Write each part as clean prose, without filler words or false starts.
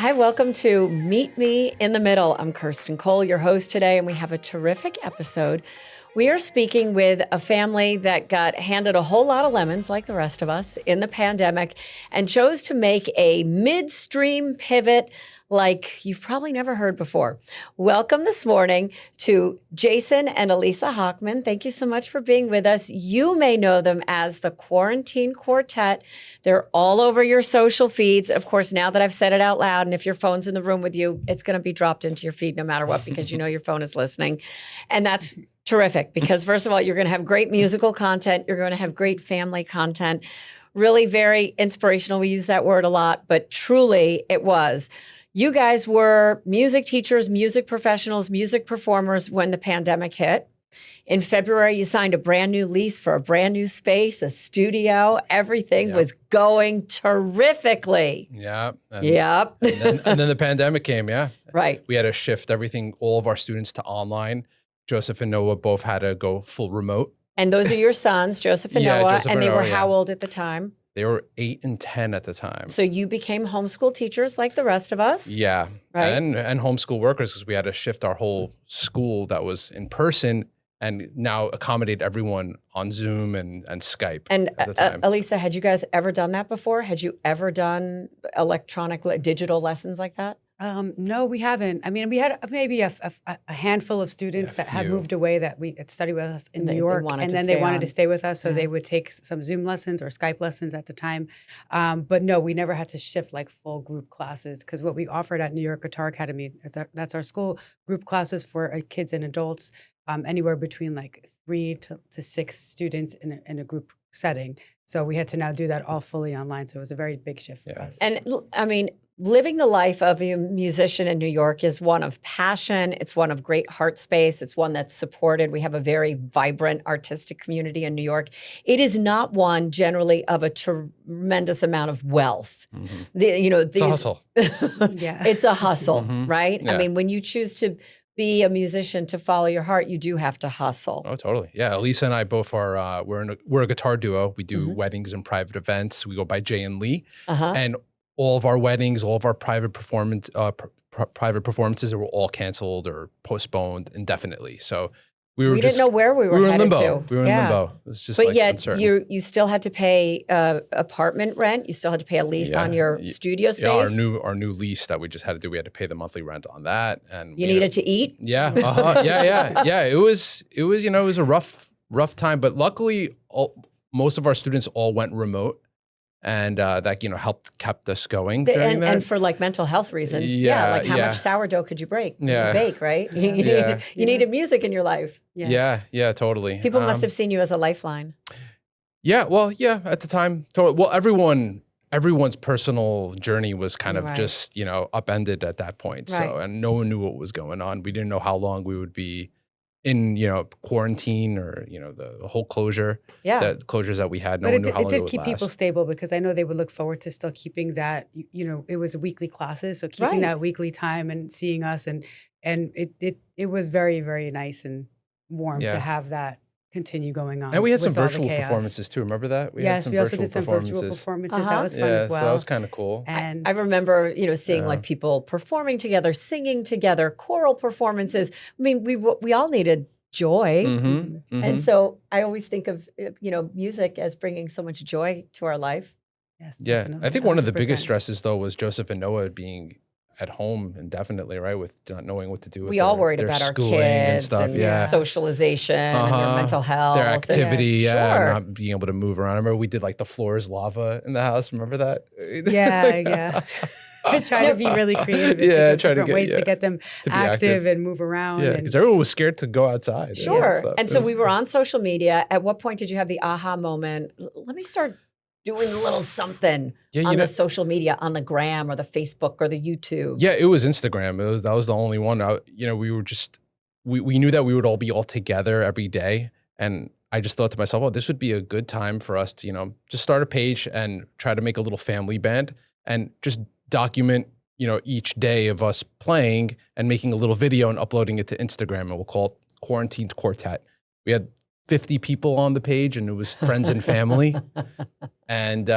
Hi, welcome to Meet Me in the Middle. I'm Kirsten Cole, your host today, and we have a terrific episode. We are speaking with a family that got handed a whole lot of lemons, like the rest of us, in the pandemic, and chose to make a midstream pivot like you've probably never heard before. Welcome this morning to Jason and Elysa Hochman. Thank you so much for being with us. You may know them as the Quarantine Quartet. They're all over your social feeds. Of course, now that I've said it out loud, and if your phone's in the room with you, it's going to be dropped into your feed no matter what, because you know your phone is listening. And that's terrific, because first of all, you're going to have great musical content. You're going to have great family content. Really very inspirational. We use that word a lot, but truly it was. You guys were music teachers, music professionals, music performers when the pandemic hit. In February, you signed a brand new lease for a brand new space, a studio. Everything was going terrifically. Yeah. Yep. And then the pandemic came, Right. We had to shift everything, all of our students to online. Joseph and Noah both had to go full remote. And those are your sons, Joseph and Noah, Joseph and they and were Noah, how old at the time? They were 8 and 10 at the time. So you became homeschool teachers like the rest of us? Yeah. Right. And homeschool workers, because we had to shift our whole school that was in person and now accommodate everyone on Zoom and Skype And at the time. Elysa, had you guys ever done that before? Had you ever done digital lessons like that? No, we haven't. I mean, we had maybe a handful of students that had moved away that had studied with us in New York, and then they wanted to stay with us, so they would take some Zoom lessons or Skype lessons at the time. But no, we never had to shift like full group classes, because what we offered at New York Guitar Academy, that's our school, group classes for kids and adults, anywhere between like 3 to 6 students in a group setting. So we had to now do that all fully online. So it was a very big shift for us. And I mean, living the life of a musician in New York is one of passion. It's one of great heart space. It's one that's supported. We have a very vibrant artistic community in New York. It is not one generally of a tremendous amount of wealth. Mm-hmm. It's a hustle. It's a hustle, right? Yeah. I mean, when you choose to be a musician, to follow your heart, you do have to hustle. Oh, totally. Yeah. Elysa and I both are, we're a guitar duo. We do weddings and private events. We go by Jay and Lee. And all of our weddings, all of our private performances were all canceled or postponed indefinitely. So we didn't know where we were in headed limbo. to. We were in limbo. It was just but yet uncertain. you still had to pay apartment rent. You still had to pay a lease on your studio space. Yeah, our new lease that we just had to do. We had to pay the monthly rent on that, and you needed to eat. Yeah, yeah. It was a rough time, but luckily most of our students all went remote. And that kept us going during that. And for like mental health reasons, like how much sourdough could you bake? Yeah. Bake, right? You needed music in your life. Yes. Yeah, totally. People must have seen you as a lifeline. Yeah, at the time, totally. Well, everyone's personal journey was kind of just upended at that point. Right. So, and no one knew what was going on. We didn't know how long we would be in quarantine or the whole closure, the closures that we had. No one knew how long it would keep people stable, because I know they would look forward to still keeping that. It was weekly classes, so keeping that weekly time and seeing us, and it was very, very nice and warm to have that continue going on. And we had some virtual performances too. Remember that? We also did some virtual performances. That was fun as well. So that was kind of cool. And I remember, seeing like people performing together, singing together, choral performances. I mean, we all needed joy. And so I always think of, music as bringing so much joy to our life. Yes. Yeah. Definitely. I think one of the 100%. biggest stresses though was Joseph and Noah being at home indefinitely, right? With not knowing what to do with we all worried about our kids and stuff, and socialization and their mental health. Their activity, and not being able to move around. I remember we did like the floor is lava in the house. Remember that? Yeah. I try to be really creative. Try to get ways to get them active and move around. Yeah, because everyone was scared to go outside. Sure. And so we were on social media. At what point did you have the aha moment? Let me start doing a little something on the social media, on the gram or the Facebook or the YouTube. Yeah, it was Instagram. That was the only one. We were just, we knew that we would all be all together every day. And I just thought to myself, oh, this would be a good time for us to, just start a page and try to make a little family band and just document, each day of us playing and making a little video and uploading it to Instagram. And we'll call it Quarantine Quartet. We had 50 people on the page and it was friends and family. And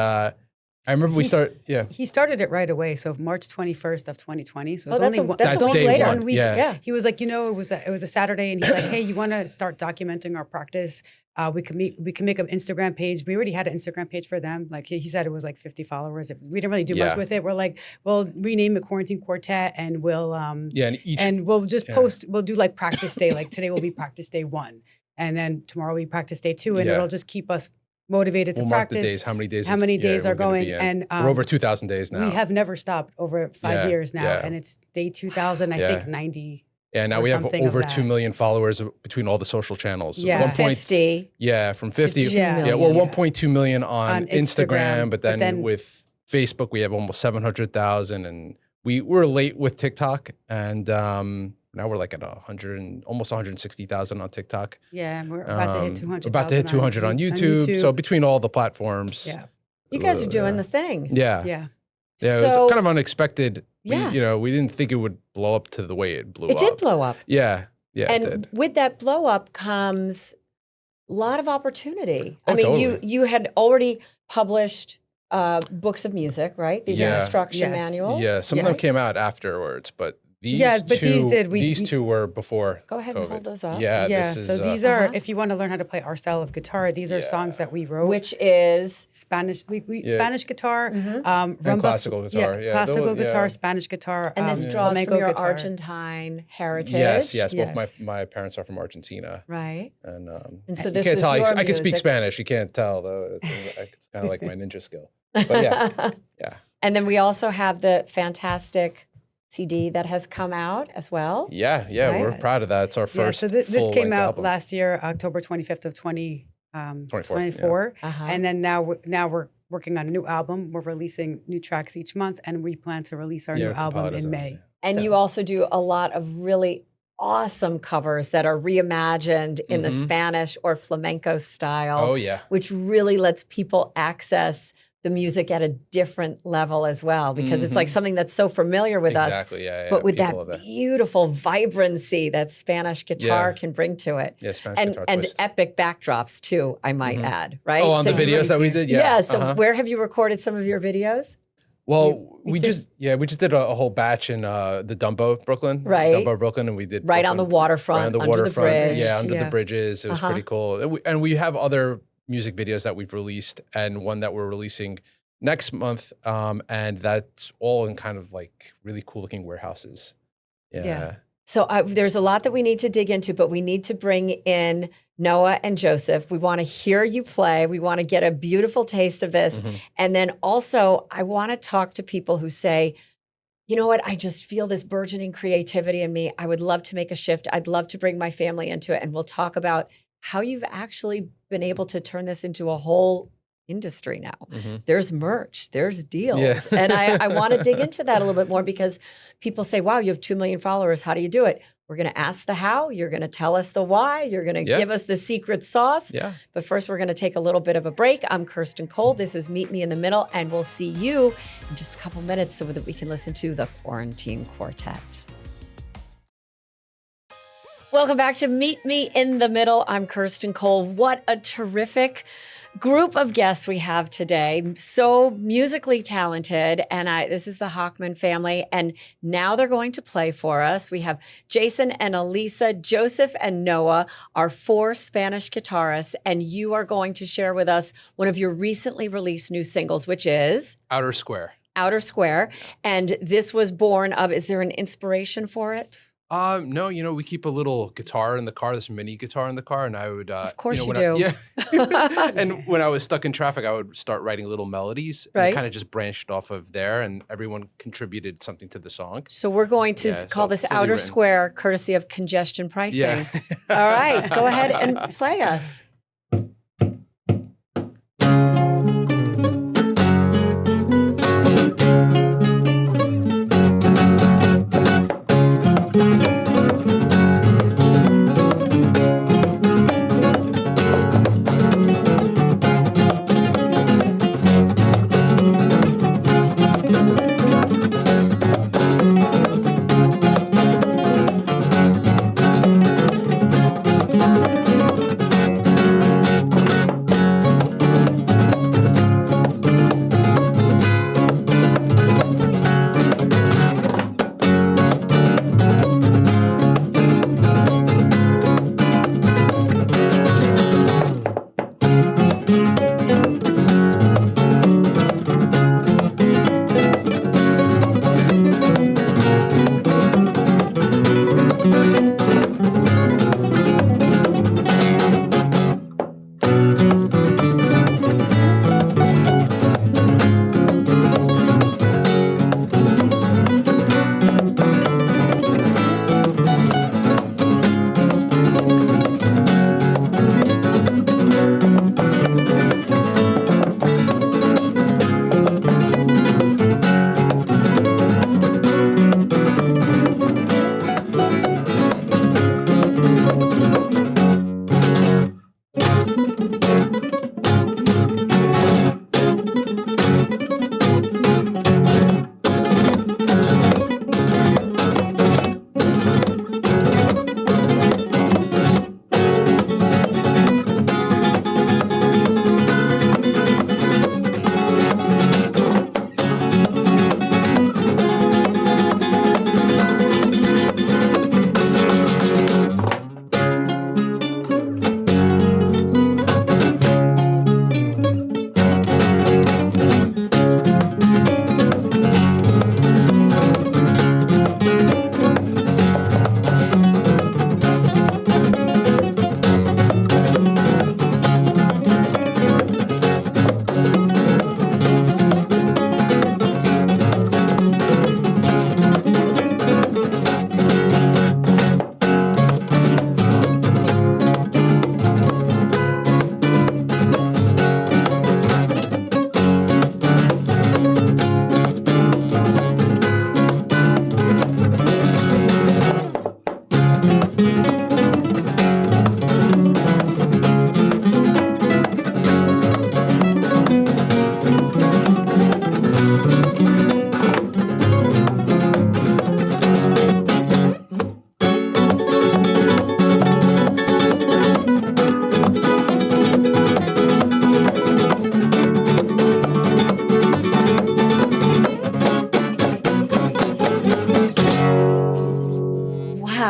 I remember He started it right away. So March 21st of 2020. So that's a week later. 1 week. Yeah. He was like, it was a Saturday, and he's like, hey, you want to start documenting our practice? We can make an Instagram page. We already had an Instagram page for them. Like he said, it was like 50 followers. We didn't really do much with it. We're like, we'll rename it Quarantine Quartet, and we'll and we'll just post. We'll do like practice day. Like today will be practice day 1, and then tomorrow will be practice day 2, and it'll just keep us motivated to we'll practice. Mark the days, how many days are going, and we're over 2,000 days now. We have never stopped over 5 years now, and it's day 2,000. I think 90. Yeah, now we have over 2 million followers between all the social channels. Yeah, from 50. Yeah, from 50. Yeah, well, 1.2 million on Instagram, but then with Facebook we have almost 700,000, and we're late with TikTok, and now we're like at almost 160,000 on TikTok. Yeah, and we're about to hit 200. We're about to hit 200 on YouTube. So between all the platforms, you guys are doing the thing. Yeah, it was kind of unexpected. We didn't think it would blow up to the way it blew up. It did blow up. Yeah, and it did. With that blow up comes a lot of opportunity. Oh, I mean, totally. you had already published books of music, right? These are instruction manuals. Yeah, some of them came out afterwards, but these these two were before. Go ahead COVID. and hold those up. Yeah. So these are, if you want to learn how to play our style of guitar, these are songs that we wrote. Which is Spanish. Spanish guitar, and classical guitar. Classical guitar, Spanish guitar, and this draws from your guitar. Argentine heritage. Yes. Both my parents are from Argentina. Right. And so you this can't was tell. your I can speak music. Spanish. You can't tell though. It's kind of like my ninja skill. But yeah. And then we also have the fantastic CD that has come out as well. Yeah, Right? we're proud of that. It's our first. So this came full-length out album. last year, October 25th of 2024. Uh-huh. And then now we're working on a new album. We're releasing new tracks each month, and we plan to release our new album in May. And you also do a lot of really awesome covers that are reimagined in the Spanish or flamenco style. Oh yeah. Which really lets people access the music at a different level as well, because it's like something that's so familiar with us. Exactly, But with that beautiful vibrancy that Spanish guitar can bring to it. Yeah, Spanish guitar and twist. epic backdrops too, I might add, right? Oh, on the videos that we did? Yeah, so where have you recorded some of your videos? Well, we just did a whole batch in the Dumbo, Brooklyn. Right. Dumbo, Brooklyn, and we did Right on the waterfront, right on the under waterfront. the bridge. Yeah, under the bridges. It was pretty cool. And we have other music videos that we've released, and one that we're releasing next month, and that's all in kind of like really cool looking warehouses. Yeah. So there's a lot that we need to dig into, but we need to bring in Noah and Joseph. We want to hear you play. We want to get a beautiful taste of this. And then also, I want to talk to people who say, you know what, I just feel this burgeoning creativity in me. I would love to make a shift. I'd love to bring my family into it. And we'll talk about how you've actually been able to turn this into a whole industry now. There's merch, there's deals. And I want to dig into that a little bit more, because people say, wow, you have 2 million followers. How do you do it? We're going to ask the how. You're going to tell us the why. You're going to give us the secret sauce. But first, we're going to take a little bit of a break. I'm Kirsten Cole. This is Meet Me in the Middle. And we'll see you in just a couple minutes so that we can listen to the Quarantine Quartet. Welcome back to Meet Me in the Middle. I'm Kirsten Cole. What a terrific group of guests we have today. So musically talented. And this is the Hochman family. And now they're going to play for us. We have Jason and Elysa, Joseph and Noah, our 4 Spanish guitarists. And you are going to share with us one of your recently released new singles, which is Outer Square. Outer Square. And this was born of, is there an inspiration for it? No, we keep a little guitar in the car, this mini guitar in the car, and I would of course you do. And when I was stuck in traffic, I would start writing little melodies, and kind of just branched off of there, and everyone contributed something to the song. So we're going to call this Outer Square, courtesy of congestion pricing. Yeah. All right, go ahead and play us.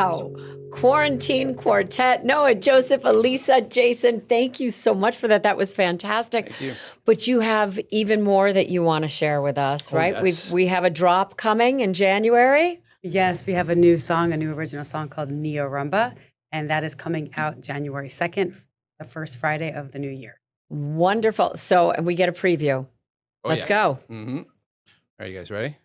Wow. Quarantine Quartet. Noah, Joseph, Elysa, Jason, thank you so much for that. That was fantastic. Thank you. But you have even more that you want to share with us, right? Yes. We have a drop coming in January. Yes, we have a new original song called Neo Rumba, and that is coming out January 2nd, the first Friday of the new year. Wonderful. So we get a preview. Let's go. Mm-hmm. Are you guys ready?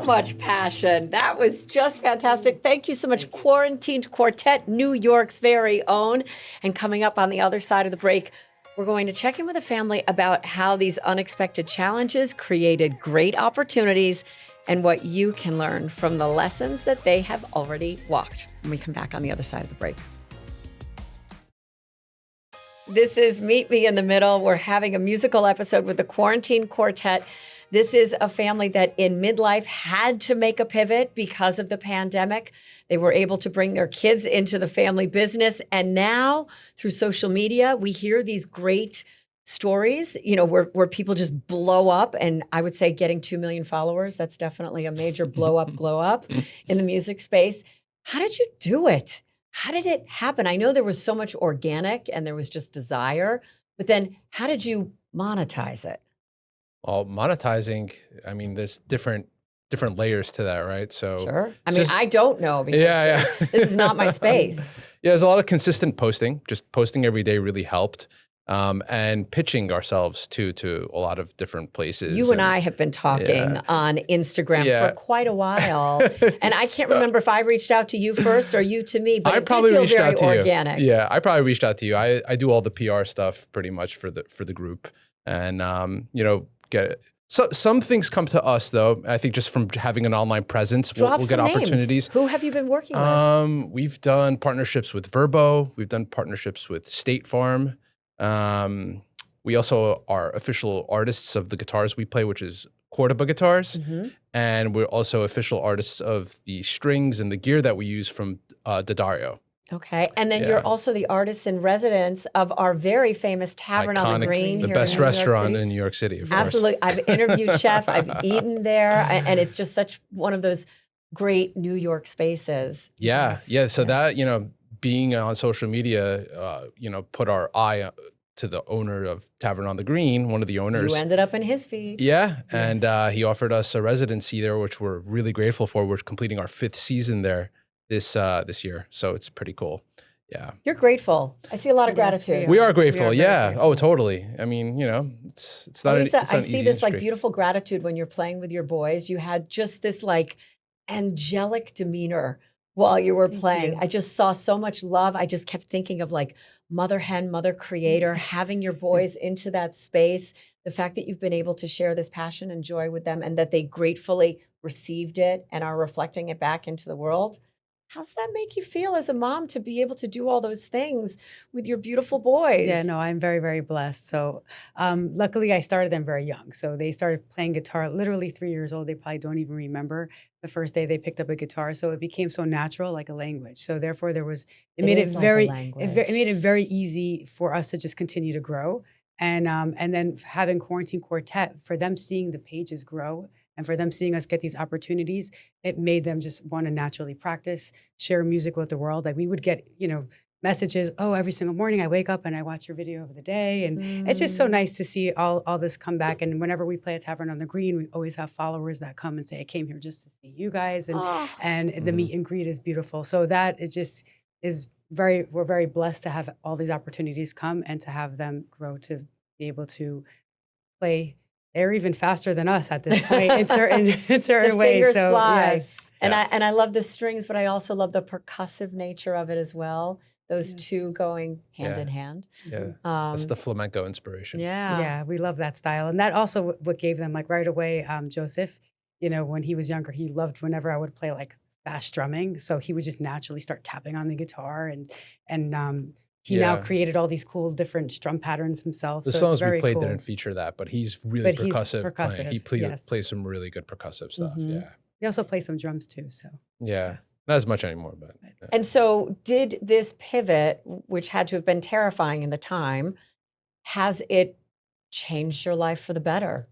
Much passion. That was just fantastic. Thank you so much. Quarantined Quartet, New York's very own. And coming up on the other side of the break, we're going to check in with a family about how these unexpected challenges created great opportunities and what you can learn from the lessons that they have already walked when we come back on the other side of the break. This is Meet Me in the Middle. We're having a musical episode with the Quarantine Quartet. This is a family that in midlife had to make a pivot because of the pandemic. They were able to bring their kids into the family business. And now through social media, we hear these great stories, where people just blow up. And I would say getting 2 million followers, that's definitely a major glow up in the music space. How did you do it? How did it happen? I know there was so much organic and there was just desire, but then how did you monetize it? Well, monetizing, I mean, there's different layers to that, right? So sure. I mean, I don't know because this is not my space. Yeah, there's a lot of consistent posting. Just posting every day really helped. And pitching ourselves to a lot of different places. You and I have been talking on Instagram for quite a while. And I can't remember if I reached out to you first or you to me, but it did feel very organic. Yeah, I probably reached out to you. I do all the PR stuff pretty much for the group. And So some things come to us though. I think just from having an online presence, we'll get opportunities. Who have you been working with? We've done partnerships with Verbo. We've done partnerships with State Farm. We also are official artists of the guitars we play, which is Quartet guitars. And we're also official artists of the strings and the gear that we use from Daddario. Okay. And then you're also the artist in residence of our very famous Tavern on the Green. The best restaurant in New York City, of course. Absolutely. I've interviewed Chef. I've eaten there. And it's just such one of those great New York spaces. Yeah. So that, being on social media, put our eye to the owner of Tavern on the Green, one of the owners. You ended up in his feed. Yeah. And he offered us a residency there, which we're really grateful for. We're completing our 5th season there this year. So it's pretty cool. Yeah. You're grateful. I see a lot of gratitude. We are grateful. Yeah. Oh, totally. I mean, it's not Elysa, it's I not see easy this industry. like beautiful gratitude when you're playing with your boys. You had just this like angelic demeanor while you were playing. I just saw so much love. I just kept thinking of like mother hen, mother creator, having your boys into that space. The fact that you've been able to share this passion and joy with them and that they gratefully received it and are reflecting it back into the world. How's that make you feel as a mom to be able to do all those things with your beautiful boys? Yeah, no, I'm very, very blessed. So luckily I started them very young. So they started playing guitar literally 3 years old. They probably don't even remember the first day they picked up a guitar. So it became so natural, like a language. So therefore it made it very easy for us to just continue to grow. And then having Quarantine Quartet, for them seeing the pages grow, and for them seeing us get these opportunities, it made them just want to naturally practice, share music with the world. Like we would get, messages, every single morning I wake up and I watch your video of the day. And it's just so nice to see all this come back. And whenever we play at Tavern on the Green, we always have followers that come and say, I came here just to see you guys. And the meet and greet is beautiful. So that we're very blessed to have all these opportunities come and to have them grow to be able to play. They're even faster than us at this point in certain the ways. Fingers so, fly. Yes. And I love the strings, but I also love the percussive nature of it as well. Those two going hand in hand. Yeah, that's the flamenco inspiration. Yeah, we love that style. And that also what gave them, like right away, Joseph, when he was younger, he loved whenever I would play like fast strumming. So he would just naturally start tapping on the guitar and he now created all these cool different strum patterns himself. The so songs it's very we played cool. didn't feature that, but he's really percussive. He plays some really good percussive stuff. Yeah. He also plays some drums too. So yeah, not as much anymore, but. Yeah. And so, did this pivot, which had to have been terrifying in the time, has it changed your life for the better?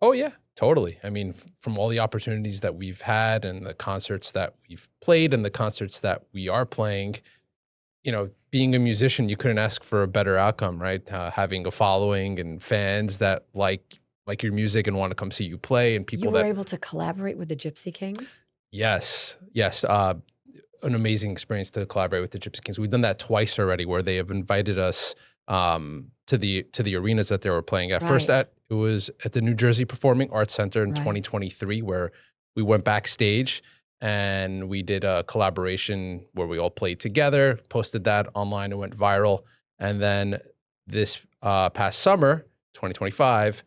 Oh yeah, totally. I mean, from all the opportunities that we've had and the concerts that we've played and the concerts that we are playing. Being a musician, you couldn't ask for a better outcome, right? Having a following and fans that like your music and want to come see you play, and people that were able to collaborate with the Gypsy Kings. Yes. An amazing experience to collaborate with the Gypsy Kings. We've done that twice already, where they have invited us to the arenas that they were playing at. First, it was at the New Jersey Performing Arts Center in 2023, where we went backstage. And we did a collaboration where we all played together, posted that online, and went viral. And then this past summer, 2025,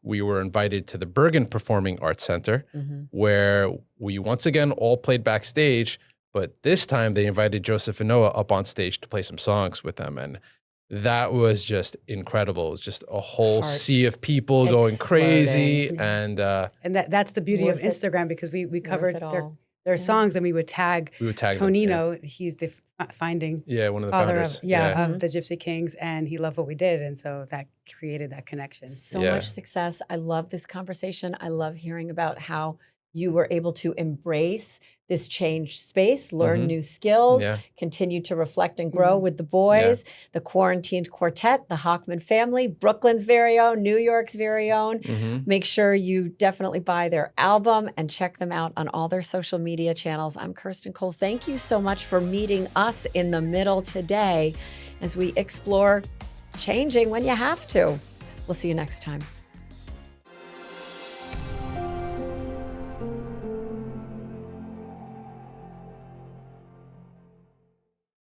we were invited to the Bergen Performing Arts Center, where we once again all played backstage. But this time they invited Joseph and Noah up on stage to play some songs with them. And that was just incredible. It was just a whole sea of people going crazy. And that's the beauty of Instagram, because we covered their songs, and we would tag Tonino. Them, He's the finding one of the founders of the Gypsy Kings, and he loved what we did. And so that created that connection. So much success. I love this conversation. I love hearing about how you were able to embrace this changed space, learn new skills, continue to reflect and grow with the boys, the Quarantined Quartet, the Hochman Family, Brooklyn's very own, New York's very own. Make sure you definitely buy their album and check them out on all their social media channels. I'm Kirsten Cole. Thank you so much for meeting us in the middle today as we explore changing when you have to. We'll see you next time.